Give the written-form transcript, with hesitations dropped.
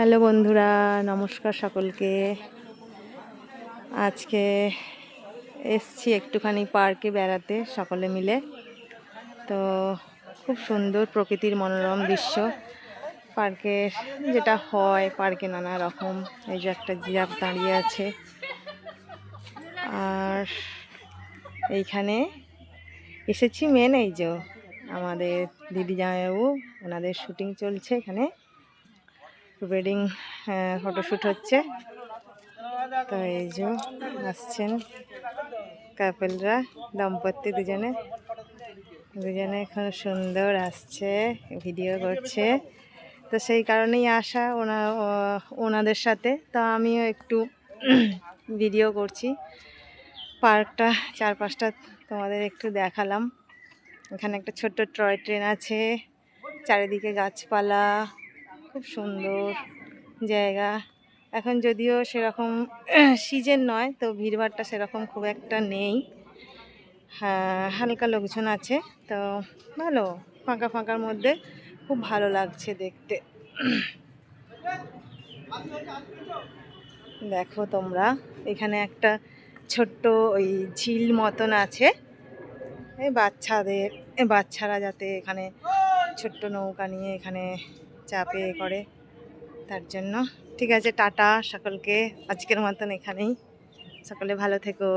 Hello বন্ধুরা, নমস্কার সকলকে। আজকে এসছি একটুখানি পার্কে বেড়াতে সকলে মিলে। তো খুব সুন্দর প্রকৃতির মনোরম দৃশ্য। পার্কের যেটা হয়, পার্কে নানা রকম, এই যে একটা জিরাফ দাঁড়িয়ে আছে। আর এইখানে এসেছি মেন এই যে আমাদের দিদি জামাইবাবু, ওনাদের শুটিং চলছে এখানে, ওয়েডিং ফটোশ্যুট হচ্ছে। তো এই যে আসছেন কাপলরা, দম্পতি দুজনে খুব সুন্দর আসছে, ভিডিও করছে। তো সেই কারণেই আসা ওনাদের সাথে। তো আমিও একটু ভিডিও করছি। পার্কটা চারপাশটা তোমাদের একটু দেখালাম। এখানে একটা ছোট্ট টয় ট্রেন আছে, চারিদিকে গাছপালা, খুব সুন্দর জায়গা। এখন যদিও সেরকম সিজন নয়, তো ভিড়ভাড়টা সেরকম খুব একটা নেই, হ্যাঁ হালকা লোকজন আছে। তো ভালো, ফাঁকা ফাঁকার মধ্যে খুব ভালো লাগছে দেখতে। দেখো তোমরা, এখানে একটা ছোট্ট ওই ঝিল মতন আছে, এই বাচ্চারা যাতে এখানে ছোট্ট নৌকা নিয়ে এখানে চাপে করে, তার জন্য। ঠিক আছে, টাটা সকলকে, আজকের মতন এখানেই। সকলে ভালো থেকো।